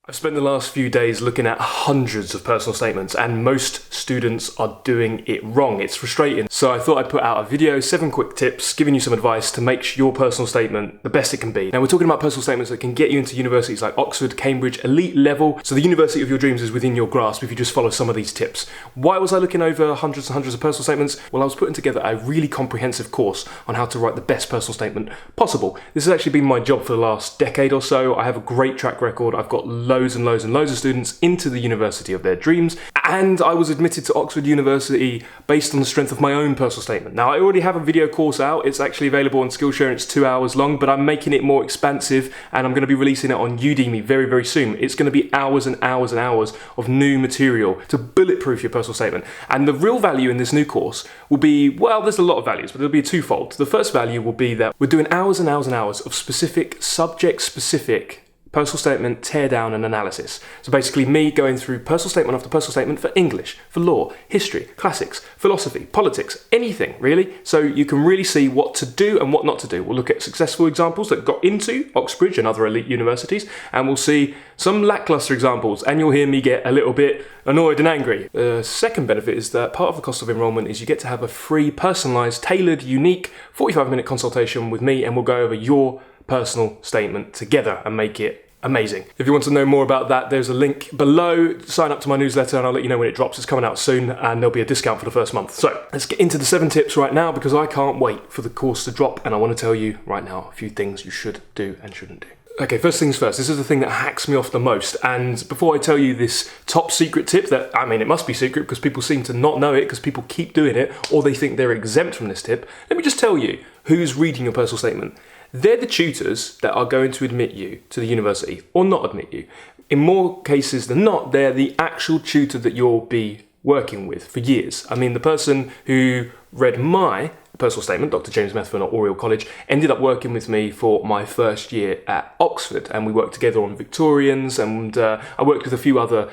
I've spent the last few days looking at hundreds of personal statements, and most students are doing it wrong. It's frustrating. So I thought I'd put out a video, 7 quick tips, giving you some advice to make your personal statement the best it can be. Now we're talking about personal statements that can get you into universities like Oxford, Cambridge, elite level. So the university of your dreams is within your grasp if you just follow some of these tips. Why was I looking over hundreds and hundreds of personal statements? Well, I was putting together a really comprehensive course on how to write the best personal statement possible. This has actually been my job for the last decade or so. I have a great track record. I've got loads and loads of students into the university of their dreams, and I was admitted to Oxford University based on the strength of my own personal statement. Now I already have a video course out. It's actually available on Skillshare. It's 2 hours long, but I'm making it more expansive and I'm going to be releasing it on Udemy very, very soon. It's going to be hours and hours and hours of new material to bulletproof your personal statement. And the real value in this new course will be, well, there's a lot of values, but there'll be twofold. The first value will be that we're doing hours and hours and hours of specific, subject-specific personal statement teardown and analysis. So basically me going through personal statement after personal statement for English, for law, history, classics, philosophy, politics, anything really. So you can really see what to do and what not to do. We'll look at successful examples that got into Oxbridge and other elite universities, and we'll see some lackluster examples, and you'll hear me get a little bit annoyed and angry. The second benefit is that part of the cost of enrollment is you get to have a free, personalised, tailored, unique 45-minute consultation with me, and we'll go over your personal statement together and make it amazing. If you want to know more about that, there's a link below. Sign up to my newsletter and I'll let you know when it drops. It's coming out soon and there'll be a discount for the first month. So let's get into the 7 tips right now, because I can't wait for the course to drop, and I want to tell you right now a few things you should do and shouldn't do. Okay, first things first, this is the thing that hacks me off the most. And before I tell you this top secret tip that, I mean, it must be secret because people seem to not know it because people keep doing it, or they think they're exempt from this tip, let me just tell you who's reading your personal statement. They're the tutors that are going to admit you to the university or not admit you. In more cases than not, they're the actual tutor that you'll be working with for years. I mean, the person who read my personal statement, Dr. James Methven at Oriel College, ended up working with me for my first year at Oxford, and we worked together on Victorians, and I worked with a few other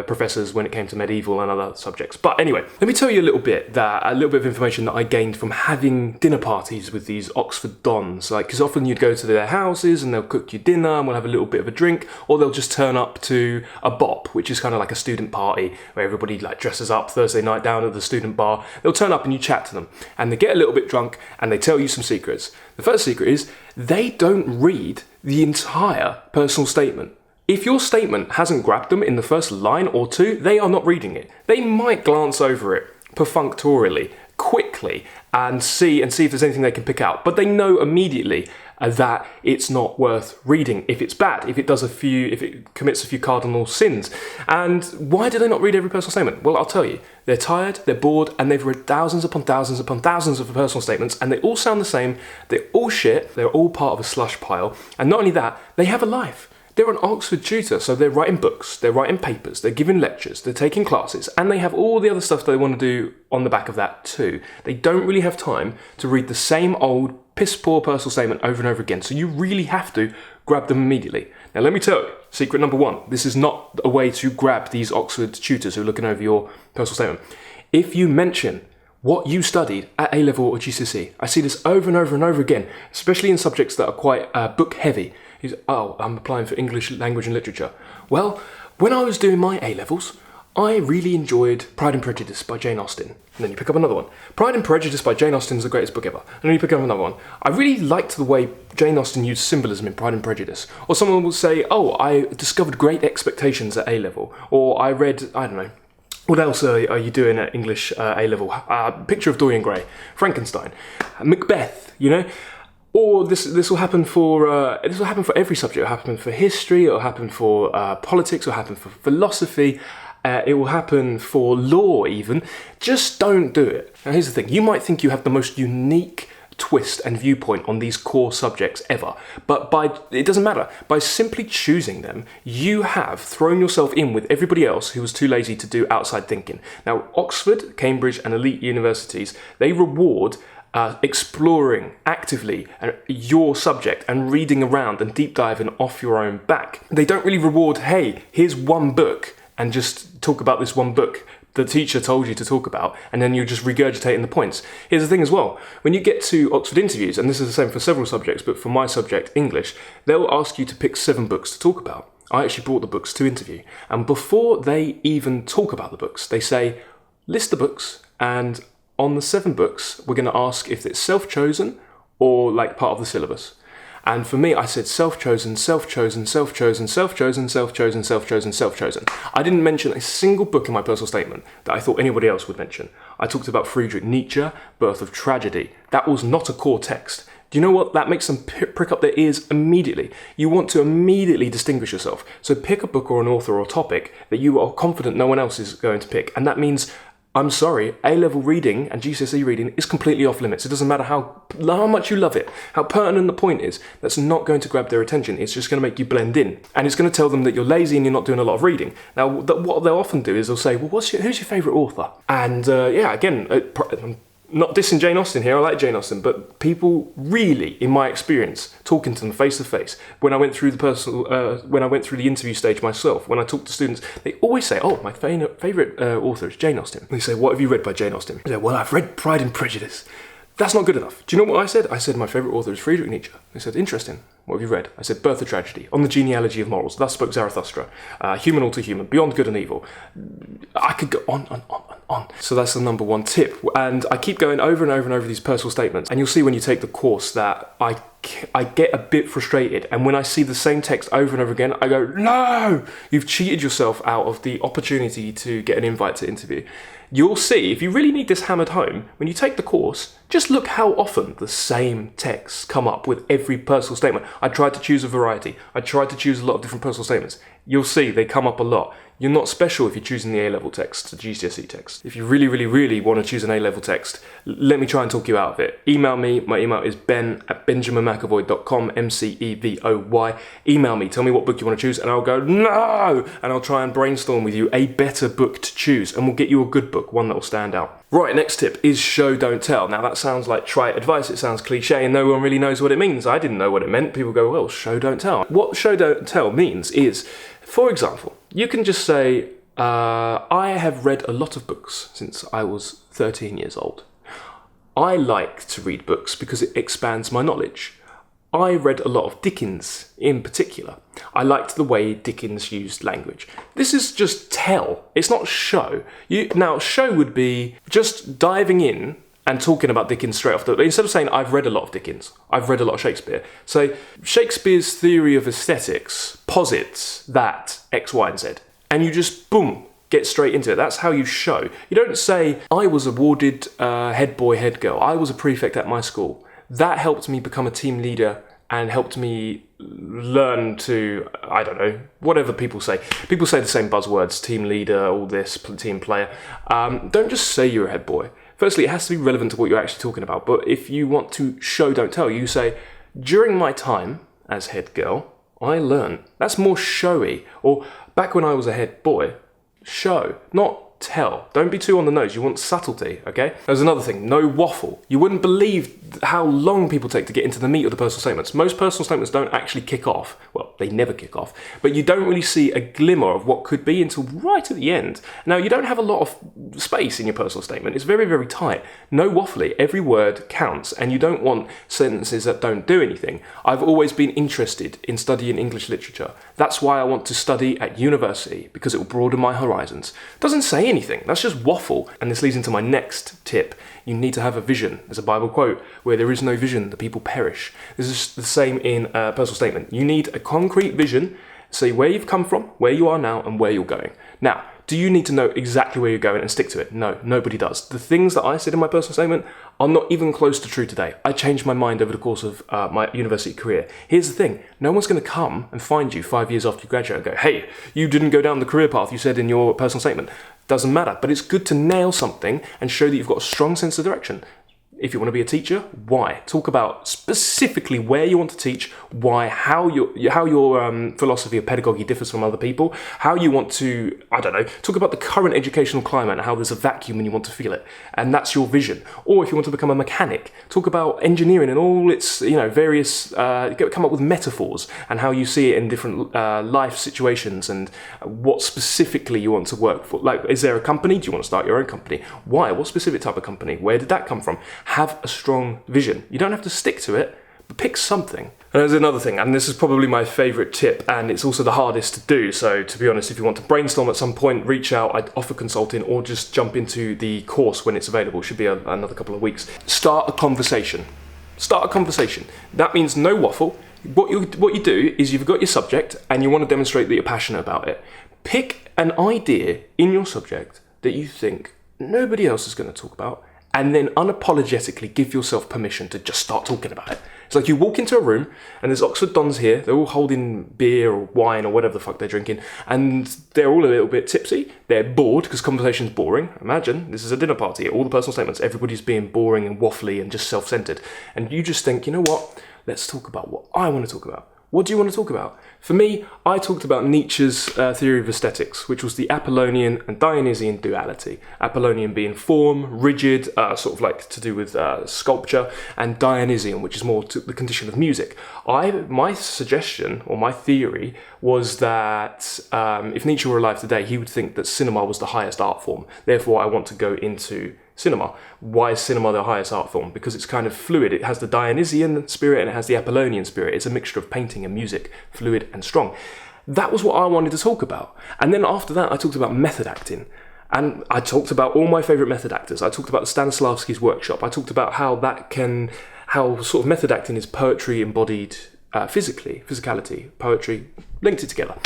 professors when it came to medieval and other subjects. But anyway, let me tell you a little bit of information that I gained from having dinner parties with these Oxford dons. Like, because often you'd go to their houses and they'll cook you dinner and we'll have a little bit of a drink, or they'll just turn up to a bop, which is kind of like a student party where everybody like dresses up Thursday night down at the student bar. They'll turn up and you chat to them, and they get a little bit drunk and they tell you some secrets. The first secret is they don't read the entire personal statement. If your statement hasn't grabbed them in the first line or two, they are not reading it. They might glance over it perfunctorily, quickly, and see if there's anything they can pick out. But they know immediately that it's not worth reading if it's bad, if it commits a few cardinal sins. And why do they not read every personal statement? Well, I'll tell you. They're tired, they're bored, and they've read thousands upon thousands upon thousands of personal statements, and they all sound the same, they're all shit, they're all part of a slush pile, and not only that, they have a life. They're an Oxford tutor, so they're writing books, they're writing papers, they're giving lectures, they're taking classes, and they have all the other stuff they want to do on the back of that too. They don't really have time to read the same old piss poor personal statement over and over again, so you really have to grab them immediately. Now let me tell you, secret number 1, this is not a way to grab these Oxford tutors who are looking over your personal statement. If you mention what you studied at A-level or GCSE, I see this over and over and over again, especially in subjects that are quite book heavy. I'm applying for English language and literature. Well, when I was doing my A-levels, I really enjoyed Pride and Prejudice by Jane Austen. And then you pick up another one. Pride and Prejudice by Jane Austen is the greatest book ever. And then you pick up another one. I really liked the way Jane Austen used symbolism in Pride and Prejudice. Or someone will say, oh, I discovered Great Expectations at A-level. Or I read, I don't know, what else are you doing at English A-level? Picture of Dorian Gray, Frankenstein, Macbeth, you know? Or this will happen for every subject. It'll happen for history, it'll happen for politics, it'll happen for philosophy, it will happen for law even. Just don't do it. Now here's the thing, you might think you have the most unique twist and viewpoint on these core subjects ever, but it doesn't matter. By simply choosing them, you have thrown yourself in with everybody else who was too lazy to do outside thinking. Now Oxford, Cambridge and elite universities, they reward exploring actively your subject and reading around and deep diving off your own back. They don't really reward, hey, here's one book and just talk about this one book the teacher told you to talk about, and then you're just regurgitating the points. Here's the thing as well, when you get to Oxford interviews, and this is the same for several subjects, but for my subject, English, they'll ask you to pick 7 books to talk about. I actually brought the books to interview. And before they even talk about the books, they say, list the books, and on the 7 books, we're going to ask if it's self-chosen or like part of the syllabus. And for me, I said self-chosen, self-chosen, self-chosen, self-chosen, self-chosen, self-chosen, self-chosen. I didn't mention a single book in my personal statement that I thought anybody else would mention. I talked about Friedrich Nietzsche, Birth of Tragedy. That was not a core text. Do you know what? That makes them prick up their ears immediately. You want to immediately distinguish yourself. So pick a book or an author or topic that you are confident no one else is going to pick. And that means, I'm sorry, A-level reading and GCSE reading is completely off limits. It doesn't matter how much you love it, how pertinent the point is, that's not going to grab their attention. It's just going to make you blend in. And it's going to tell them that you're lazy and you're not doing a lot of reading. Now, what they'll often do is they'll say, well, who's your favourite author? And again, I'm not dissing Jane Austen here, I like Jane Austen, but people really, in my experience, talking to them face to face, when I went through the interview stage myself, when I talk to students, they always say, oh, my favourite author is Jane Austen. They say, what have you read by Jane Austen? I say, well, I've read Pride and Prejudice. That's not good enough. Do you know what I said? I said my favourite author is Friedrich Nietzsche. They said, interesting. What have you read? I said, Birth of Tragedy, On the Genealogy of Morals, Thus Spoke Zarathustra, Human All Too Human, Beyond Good and Evil. I could go on and on and on. So that's the number 1 tip. And I keep going over and over and over these personal statements. And you'll see when you take the course that I get a bit frustrated. And when I see the same text over and over again, I go, no, you've cheated yourself out of the opportunity to get an invite to interview. You'll see, if you really need this hammered home, when you take the course, just look how often the same texts come up with every personal statement. I tried to choose a variety. I tried to choose a lot of different personal statements. You'll see they come up a lot. You're not special if you're choosing the A-level text, the GCSE text. If you really, really, really want to choose an A-level text, let me try and talk you out of it. Email me. My email is ben@benjaminmcavoy.com, MCEVOY. Email me. Tell me what book you want to choose, and I'll go, no! And I'll try and brainstorm with you a better book to choose, and we'll get you a good book, one that will stand out. Right, next tip is show, don't tell. Now that sounds like trite advice, it sounds cliche, and no one really knows what it means. I didn't know what it meant. People go, well, show, don't tell. What show, don't tell means is, for example, you can just say, I have read a lot of books since I was 13 years old. I like to read books because it expands my knowledge. I read a lot of Dickens in particular. I liked the way Dickens used language. This is just tell. It's not show. Now, show would be just diving in and talking about Dickens straight off instead of saying, I've read a lot of Dickens, I've read a lot of Shakespeare. So Shakespeare's theory of aesthetics posits that X, Y, and Z. And you just, boom, get straight into it. That's how you show. You don't say, I was awarded head boy, head girl. I was a prefect at my school. That helped me become a team leader and helped me learn to, I don't know, whatever people say. People say the same buzzwords, team leader, all this, team player. Don't just say you're a head boy. Firstly, it has to be relevant to what you're actually talking about. But if you want to show, don't tell, you say, during my time as head girl, I learned. That's more showy. Or back when I was a head boy, show, not tell. Don't be too on the nose. You want subtlety, okay? There's another thing, no waffle. You wouldn't believe how long people take to get into the meat of the personal statements. Most personal statements don't actually kick off. Well, they never kick off. But you don't really see a glimmer of what could be until right at the end. Now, you don't have a lot of space in your personal statement. It's very, very tight. No waffly. Every word counts. And you don't want sentences that don't do anything. I've always been interested in studying English literature. That's why I want to study at university, because it will broaden my horizons. Doesn't say anything. That's just waffle. And this leads into my next tip. You need to have a vision. There's a Bible quote, where there is no vision, the people perish. This is the same in a personal statement. You need a concrete vision, say where you've come from, where you are now, and where you're going. Now, do you need to know exactly where you're going and stick to it? No, nobody does. The things that I said in my personal statement are not even close to true today. I changed my mind over the course of my university career. Here's the thing. No one's going to come and find you 5 years after you graduate and go, hey, you didn't go down the career path you said in your personal statement. Doesn't matter, but it's good to nail something and show that you've got a strong sense of direction. If you want to be a teacher, why? Talk about specifically where you want to teach, why, how your philosophy of pedagogy differs from other people, how you want to, I don't know, talk about the current educational climate and how there's a vacuum and you want to feel it. And that's your vision. Or if you want to become a mechanic, talk about engineering and all its, various, come up with metaphors and how you see it in different life situations and what specifically you want to work for. Like, is there a company? Do you want to start your own company? Why? What specific type of company? Where did that come from? Have a strong vision. You don't have to stick to it, but pick something. And there's another thing, and this is probably my favourite tip, and it's also the hardest to do. So to be honest, if you want to brainstorm at some point, reach out. I'd offer consulting or just jump into the course when it's available. It should be another couple of weeks. Start a conversation. Start a conversation. That means no waffle. What you do is you've got your subject and you want to demonstrate that you're passionate about it. Pick an idea in your subject that you think nobody else is going to talk about, and then unapologetically give yourself permission to just start talking about it. It's like you walk into a room and there's Oxford Dons here, they're all holding beer or wine or whatever the fuck they're drinking, and they're all a little bit tipsy, they're bored because conversation's boring. Imagine, this is a dinner party, all the personal statements, everybody's being boring and waffly and just self-centered. And you just think, you know what, let's talk about what I want to talk about. What do you want to talk about? For me, I talked about Nietzsche's theory of aesthetics, which was the Apollonian and Dionysian duality. Apollonian being form, rigid, sort of like to do with sculpture, and Dionysian, which is more to the condition of music. My suggestion, or my theory, was that if Nietzsche were alive today, he would think that cinema was the highest art form. Therefore, I want to go into cinema. Why is cinema the highest art form? Because it's kind of fluid. It has the Dionysian spirit and it has the Apollonian spirit. It's a mixture of painting and music, fluid and strong. That was what I wanted to talk about. And then after that, I talked about method acting. And I talked about all my favourite method actors. I talked about Stanislavski's workshop. I talked about how sort of method acting is poetry embodied physicality, poetry, linked it together.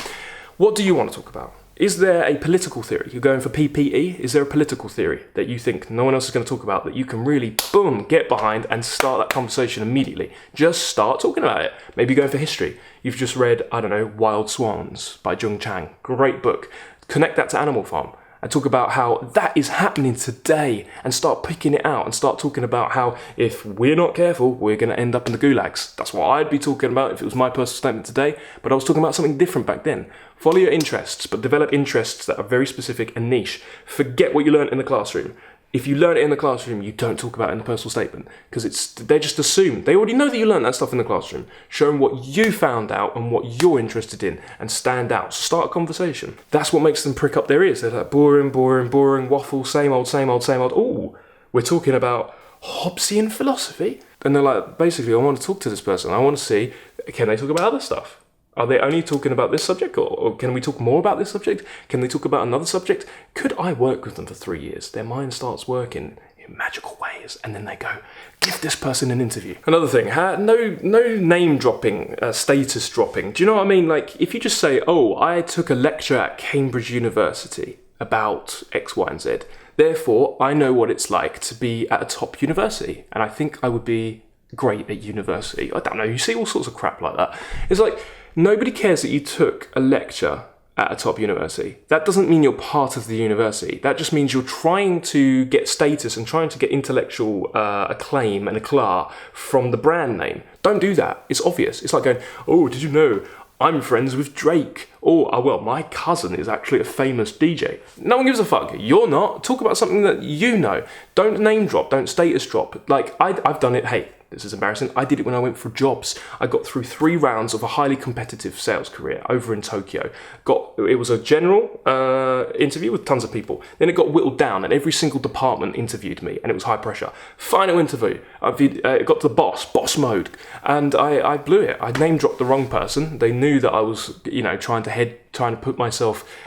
What do you want to talk about? Is there a political theory? You're going for PPE? Is there a political theory that you think no one else is going to talk about that you can really, boom, get behind and start that conversation immediately? Just start talking about it. Maybe going for history. You've just read, I don't know, Wild Swans by Jung Chang. Great book. Connect that to Animal Farm and talk about how that is happening today and start picking it out and start talking about how if we're not careful, we're going to end up in the gulags. That's what I'd be talking about if it was my personal statement today, but I was talking about something different back then. Follow your interests, but develop interests that are very specific and niche. Forget what you learned in the classroom. If you learn it in the classroom, you don't talk about it in the personal statement because they just assume. They already know that you learned that stuff in the classroom. Show them what you found out and what you're interested in and stand out. So start a conversation. That's what makes them prick up their ears. They're like, boring, waffle, same old. Ooh, we're talking about Hobbesian philosophy. And they're like, basically, I want to talk to this person. I want to see, can they talk about other stuff? Are they only talking about this subject, or can we talk more about this subject? Can they talk about another subject? Could I work with them for 3 years? Their mind starts working in magical ways, and then they go, give this person an interview. Another thing, no name dropping, status dropping. Do you know what I mean? Like, if you just say, oh, I took a lecture at Cambridge University about X, Y, and Z. Therefore, I know what it's like to be at a top university, and I think I would be great at university. I don't know, you see all sorts of crap like that. It's like, nobody cares that you took a lecture at a top university. That doesn't mean you're part of the university. That just means you're trying to get status and trying to get intellectual acclaim and eclat from the brand name. Don't do that. It's obvious. It's like going, oh, did you know I'm friends with Drake? Or, oh, well, my cousin is actually a famous DJ. No one gives a fuck. You're not. Talk about something that you know. Don't name drop. Don't status drop. Like, I've done it. Hey, this is embarrassing. I did it when I went for jobs. I got through 3 rounds of a highly competitive sales career over in Tokyo. It was a general interview with tons of people. Then it got whittled down and every single department interviewed me and it was high pressure. Final interview, it got to the boss mode. And I blew it. I name dropped the wrong person. They knew that I was, trying to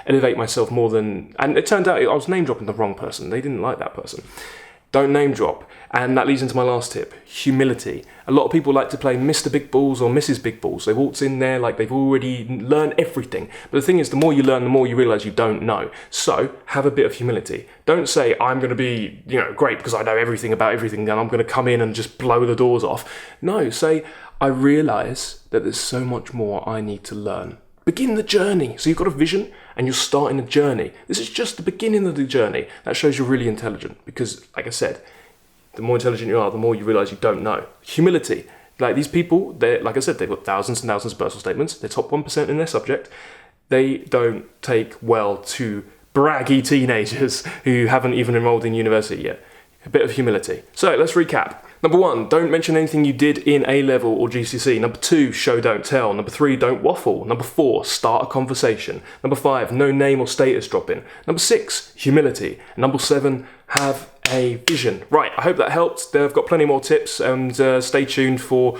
elevate myself more than, and it turned out I was name dropping the wrong person. They didn't like that person. Don't name drop. And that leads into my last tip, humility. A lot of people like to play Mr. Big Balls or Mrs. Big Balls. They waltz in there like they've already learned everything. But the thing is, the more you learn, the more you realise you don't know. So have a bit of humility. Don't say, I'm going to be, great because I know everything about everything and I'm going to come in and just blow the doors off. No, say, I realise that there's so much more I need to learn. Begin the journey. So you've got a vision and you're starting a journey. This is just the beginning of the journey. That shows you're really intelligent because, like I said, the more intelligent you are, the more you realise you don't know. Humility. Like these people, like I said, they've got thousands and thousands of personal statements. They're top 1% in their subject. They don't take well to braggy teenagers who haven't even enrolled in university yet. A bit of humility. So let's recap. Number 1, don't mention anything you did in A-level or GCSE. Number 2, show, don't tell. Number 3, don't waffle. Number 4, start a conversation. Number 5, no name or status dropping. Number 6, humility. And number 7, have a vision. Right, I hope that helped. I've got plenty more tips and stay tuned for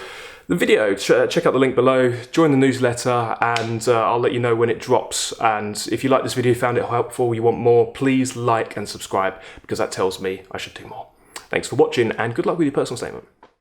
the video. Check out the link below, join the newsletter, and I'll let you know when it drops. And if you like this video, found it helpful, you want more, please like and subscribe, because that tells me I should do more. Thanks for watching, and good luck with your personal statement.